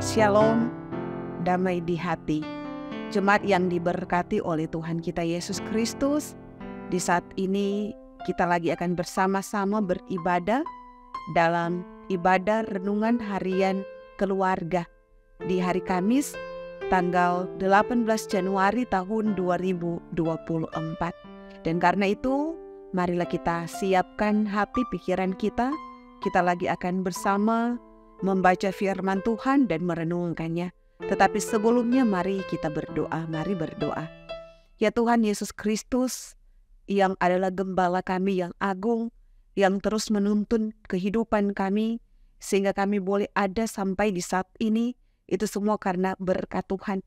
Shalom, damai di hati. Jemaat yang diberkati oleh Tuhan kita Yesus Kristus, di saat ini kita lagi akan bersama-sama beribadah dalam ibadah renungan harian keluarga di hari Kamis tanggal 18 Januari tahun 2024. Dan karena itu, marilah kita siapkan hati pikiran kita. Kita lagi akan bersama membaca firman Tuhan dan merenungkannya. Tetapi sebelumnya mari kita berdoa. Mari berdoa. Ya Tuhan Yesus Kristus, yang adalah gembala kami yang agung, yang terus menuntun kehidupan kami, sehingga kami boleh ada sampai di saat ini, itu semua karena berkat Tuhan.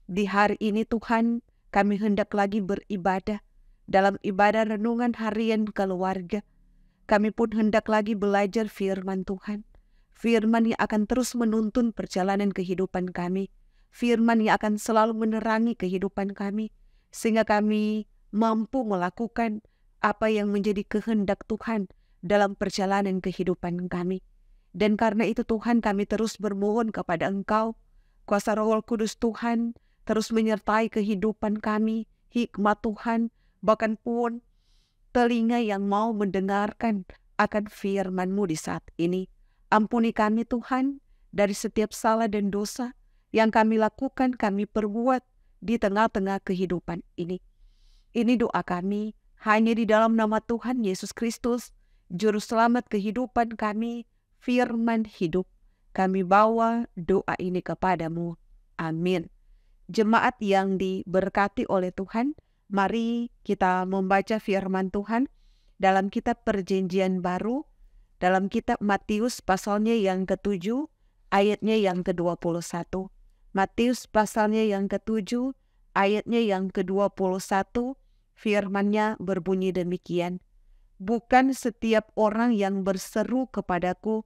Di hari ini Tuhan, kami hendak lagi beribadah dalam ibadah renungan harian keluarga. Kami pun hendak lagi belajar firman Tuhan. Firman yang akan terus menuntun perjalanan kehidupan kami. Firman yang akan selalu menerangi kehidupan kami. Sehingga kami mampu melakukan apa yang menjadi kehendak Tuhan dalam perjalanan kehidupan kami. Dan karena itu Tuhan, kami terus bermohon kepada Engkau, kuasa Roh Kudus Tuhan, terus menyertai kehidupan kami, hikmat Tuhan, bahkan pun telinga yang mau mendengarkan akan firman-Mu di saat ini. Ampuni kami Tuhan dari setiap salah dan dosa yang kami lakukan, kami perbuat di tengah-tengah kehidupan ini. Ini doa kami hanya di dalam nama Tuhan Yesus Kristus, Juru Selamat kehidupan kami, firman hidup. Kami bawa doa ini kepadamu. Amin. Jemaat yang diberkati oleh Tuhan, mari kita membaca firman Tuhan dalam kitab Perjanjian Baru, dalam kitab Matius pasalnya yang ke-7, ayatnya yang ke-21. Matius pasalnya yang ke-7, ayatnya yang ke-21, firman-Nya berbunyi demikian. Bukan setiap orang yang berseru kepadaku,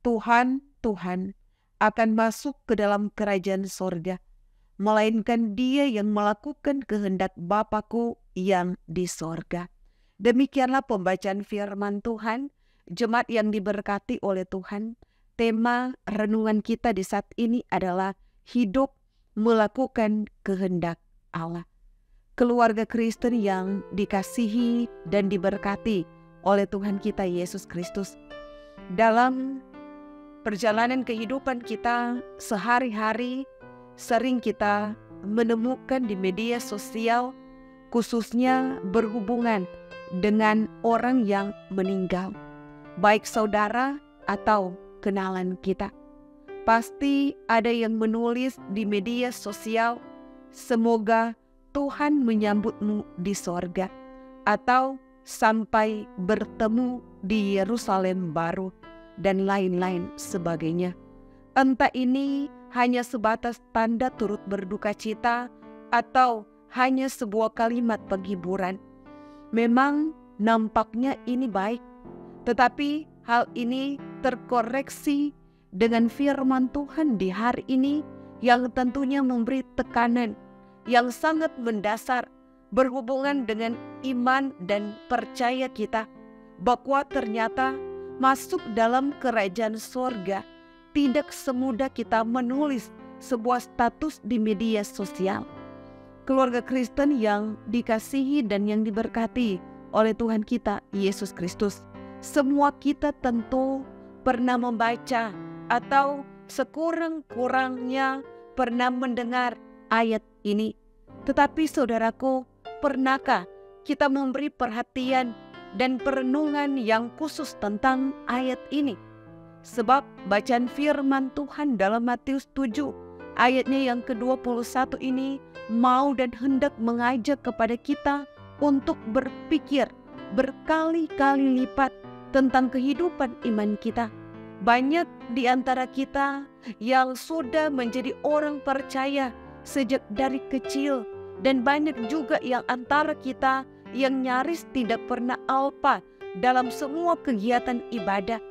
Tuhan, Tuhan, akan masuk ke dalam kerajaan sorga, melainkan dia yang melakukan kehendak Bapa-Ku yang di sorga. Demikianlah pembacaan firman Tuhan. Jemaat yang diberkati oleh Tuhan, tema renungan kita di saat ini adalah hidup melakukan kehendak Allah. Keluarga Kristen yang dikasihi dan diberkati oleh Tuhan kita Yesus Kristus. Dalam perjalanan kehidupan kita sehari-hari, sering kita menemukan di media sosial, khususnya berhubungan dengan orang yang meninggal, baik saudara atau kenalan kita. Pasti ada yang menulis di media sosial, semoga Tuhan menyambutmu di sorga, atau sampai bertemu di Yerusalem baru, dan lain-lain sebagainya. Entah ini hanya sebatas tanda turut berduka cita, atau hanya sebuah kalimat penghiburan. Memang nampaknya ini baik, tetapi hal ini terkoreksi dengan firman Tuhan di hari ini yang tentunya memberi tekanan yang sangat mendasar berhubungan dengan iman dan percaya kita bahwa ternyata masuk dalam kerajaan sorga tidak semudah kita menulis sebuah status di media sosial. Keluarga Kristen yang dikasihi dan yang diberkati oleh Tuhan kita Yesus Kristus, semua kita tentu pernah membaca atau sekurang-kurangnya pernah mendengar ayat ini. Tetapi saudaraku, pernahkah kita memberi perhatian dan perenungan yang khusus tentang ayat ini? Sebab bacaan firman Tuhan dalam Matius 7 ayatnya yang ke-21 ini mau dan hendak mengajak kepada kita untuk berpikir berkali-kali lipat tentang kehidupan iman kita. Banyak di antara kita yang sudah menjadi orang percaya sejak dari kecil, dan banyak juga yang antara kita yang nyaris tidak pernah alpa dalam semua kegiatan ibadah,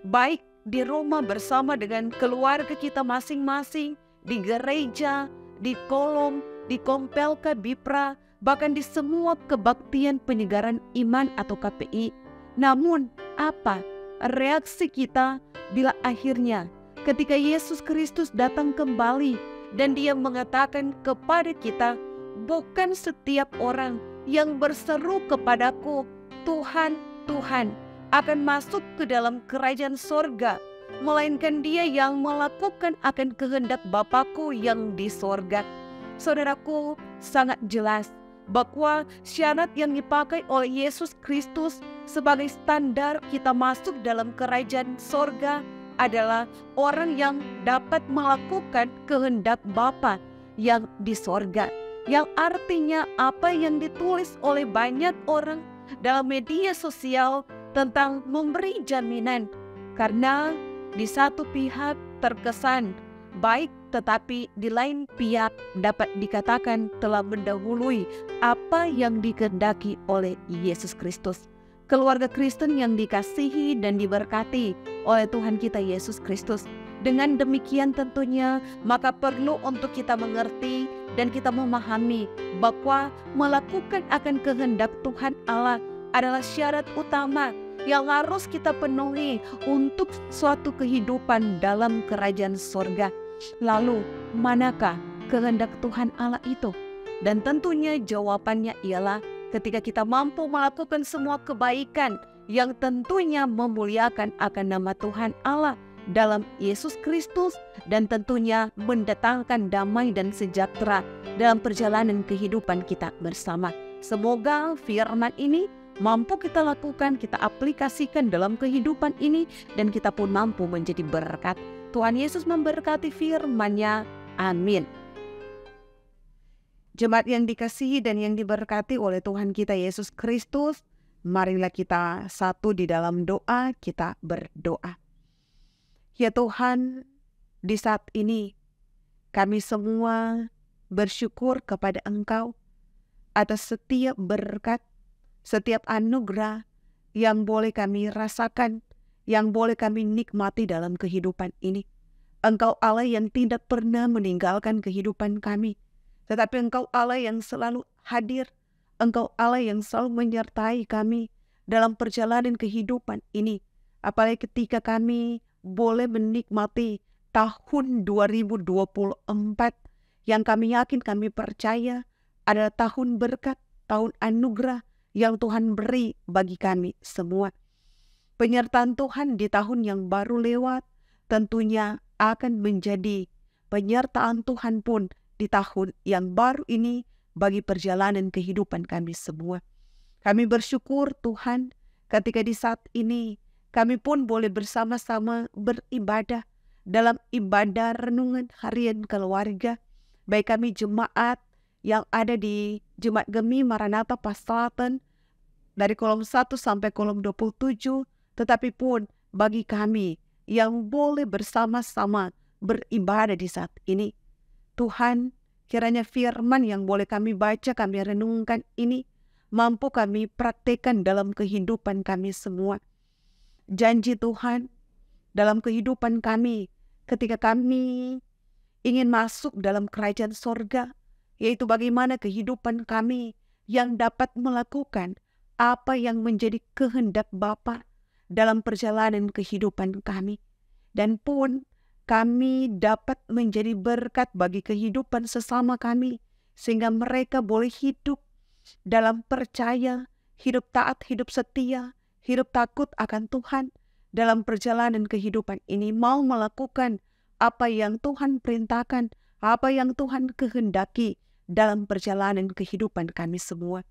baik di rumah bersama dengan keluarga kita masing-masing, di gereja, di kolom, di Kompelka, Bipra, bahkan di semua kebaktian penyegaran iman atau KPI. Namun apa reaksi kita bila akhirnya ketika Yesus Kristus datang kembali dan Dia mengatakan kepada kita, bukan setiap orang yang berseru kepadaku, Tuhan, Tuhan, akan masuk ke dalam kerajaan sorga, melainkan dia yang melakukan akan kehendak Bapakku yang di sorga. Saudaraku, sangat jelas bahwa syarat yang dipakai oleh Yesus Kristus sebagai standar kita masuk dalam kerajaan sorga adalah orang yang dapat melakukan kehendak Bapa yang di sorga. Yang artinya apa yang ditulis oleh banyak orang dalam media sosial tentang memberi jaminan. Karena di satu pihak terkesan baik, tetapi di lain pihak dapat dikatakan telah mendahului apa yang dikehendaki oleh Yesus Kristus. Keluarga Kristen yang dikasihi dan diberkati oleh Tuhan kita Yesus Kristus. Dengan demikian tentunya maka perlu untuk kita mengerti dan kita memahami bahwa melakukan akan kehendak Tuhan Allah adalah syarat utama yang harus kita penuhi untuk suatu kehidupan dalam kerajaan sorga. Lalu, manakah kehendak Tuhan Allah itu? Dan tentunya jawabannya ialah ketika kita mampu melakukan semua kebaikan yang tentunya memuliakan akan nama Tuhan Allah dalam Yesus Kristus, dan tentunya mendatangkan damai dan sejahtera dalam perjalanan kehidupan kita bersama. Semoga firman ini mampu kita lakukan, kita aplikasikan dalam kehidupan ini, dan kita pun mampu menjadi berkat. Tuhan Yesus memberkati firman-Nya. Amin. Jemaat yang dikasihi dan yang diberkati oleh Tuhan kita Yesus Kristus, marilah kita satu di dalam doa, kita berdoa. Ya Tuhan, di saat ini kami semua bersyukur kepada Engkau atas setiap berkat, setiap anugerah yang boleh kami rasakan, yang boleh kami nikmati dalam kehidupan ini. Engkau Allah yang tidak pernah meninggalkan kehidupan kami, tetapi Engkau Allah yang selalu hadir. Engkau Allah yang selalu menyertai kami dalam perjalanan kehidupan ini. Apalagi ketika kami boleh menikmati tahun 2024 yang kami yakin, kami percaya adalah tahun berkat, tahun anugerah yang Tuhan beri bagi kami semua. Penyertaan Tuhan di tahun yang baru lewat tentunya akan menjadi penyertaan Tuhan pun di tahun yang baru ini bagi perjalanan kehidupan kami semua. Kami bersyukur Tuhan ketika di saat ini kami pun boleh bersama-sama beribadah dalam ibadah renungan harian keluarga. Baik kami jemaat yang ada di Jemaat Gemi Maranatha Paslatan dari kolom 1 sampai kolom 27, tetapi pun bagi kami yang boleh bersama-sama beribadah di saat ini. Tuhan, kiranya firman yang boleh kami baca, kami renungkan ini mampu kami praktekkan dalam kehidupan kami semua. Janji Tuhan dalam kehidupan kami ketika kami ingin masuk dalam kerajaan sorga, yaitu bagaimana kehidupan kami yang dapat melakukan apa yang menjadi kehendak Bapa dalam perjalanan kehidupan kami. Dan pun kami dapat menjadi berkat bagi kehidupan sesama kami, sehingga mereka boleh hidup dalam percaya, hidup taat, hidup setia, hidup takut akan Tuhan dalam perjalanan kehidupan ini, mau melakukan apa yang Tuhan perintahkan, apa yang Tuhan kehendaki dalam perjalanan kehidupan kami semua.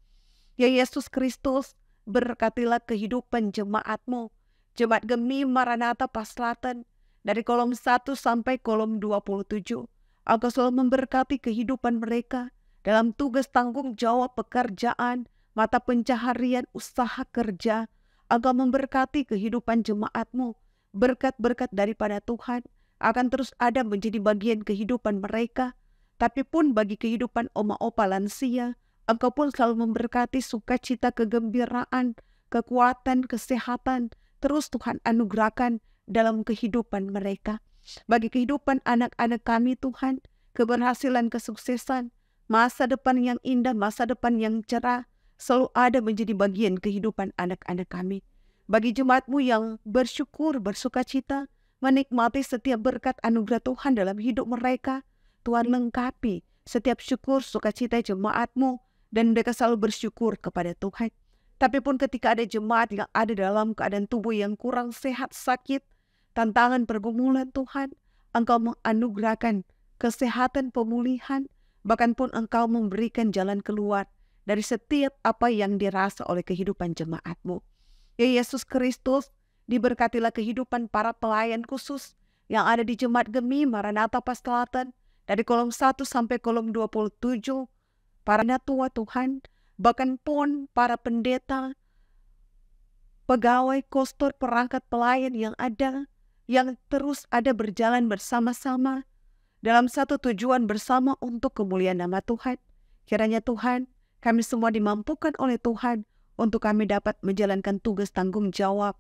Ya Yesus Kristus, berkatilah kehidupan jemaat-Mu, Jemaat Gemi Maranatha Paslatan, dari kolom 1 sampai kolom 27. Engkau selalu memberkati kehidupan mereka dalam tugas tanggung jawab pekerjaan, mata pencaharian, usaha kerja. Engkau memberkati kehidupan jemaat-Mu. Berkat-berkat daripada Tuhan akan terus ada menjadi bagian kehidupan mereka. Tapi pun bagi kehidupan oma-opa lansia, Engkau pun selalu memberkati sukacita, kegembiraan, kekuatan, kesehatan. Terus Tuhan anugerahkan dalam kehidupan mereka. Bagi kehidupan anak-anak kami Tuhan, keberhasilan, kesuksesan, masa depan yang indah, masa depan yang cerah, selalu ada menjadi bagian kehidupan anak-anak kami. Bagi jemaat-Mu yang bersyukur, bersukacita, menikmati setiap berkat anugerah Tuhan dalam hidup mereka. Tuhan lengkapi setiap syukur sukacita jemaat-Mu, dan mereka selalu bersyukur kepada Tuhan. Tapi pun ketika ada jemaat yang ada dalam keadaan tubuh yang kurang sehat, sakit, tantangan pergumulan, Tuhan, Engkau menganugerahkan kesehatan, pemulihan, bahkan pun Engkau memberikan jalan keluar dari setiap apa yang dirasa oleh kehidupan jemaat-Mu. Ya Yesus Kristus, diberkatilah kehidupan para pelayan khusus yang ada di Jemaat Gemi Maranatha Paselatan, dari kolom 1 sampai kolom 27, para tua Tuhan, bahkan pun para pendeta, pegawai, kostor, perangkat pelayan yang ada, yang terus ada berjalan bersama-sama dalam satu tujuan bersama untuk kemuliaan nama Tuhan. Kiranya Tuhan, kami semua dimampukan oleh Tuhan untuk kami dapat menjalankan tugas tanggung jawab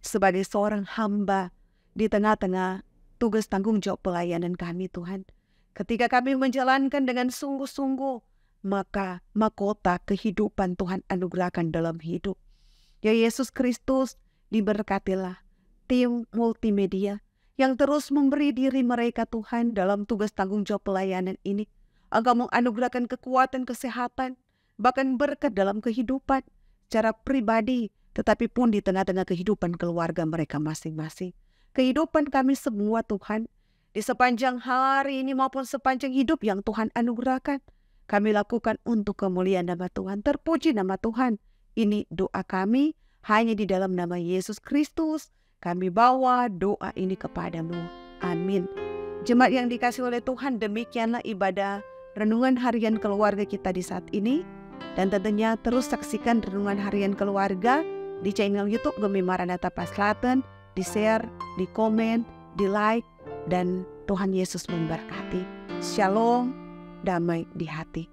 sebagai seorang hamba di tengah-tengah tugas tanggung jawab pelayanan kami, Tuhan. Ketika kami menjalankan dengan sungguh-sungguh, maka mahkota kehidupan Tuhan anugerahkan dalam hidup. Ya Yesus Kristus, diberkatilah tim multimedia yang terus memberi diri mereka, Tuhan, dalam tugas tanggung jawab pelayanan ini. Engkau menganugerahkan kekuatan, kesehatan, bahkan berkat dalam kehidupan secara pribadi, tetapi pun di tengah-tengah kehidupan keluarga mereka masing-masing. Kehidupan kami semua, Tuhan, di sepanjang hari ini maupun sepanjang hidup yang Tuhan anugerahkan, kami lakukan untuk kemuliaan nama Tuhan. Terpuji nama Tuhan. Ini doa kami hanya di dalam nama Yesus Kristus. Kami bawa doa ini kepadamu. Amin. Jemaat yang dikasihi oleh Tuhan, demikianlah ibadah renungan harian keluarga kita di saat ini. Dan tentunya terus saksikan renungan harian keluarga di channel YouTube Gemi Maranatha Paselatan, di share, di komen, di like, dan Tuhan Yesus memberkati. Shalom, damai di hati.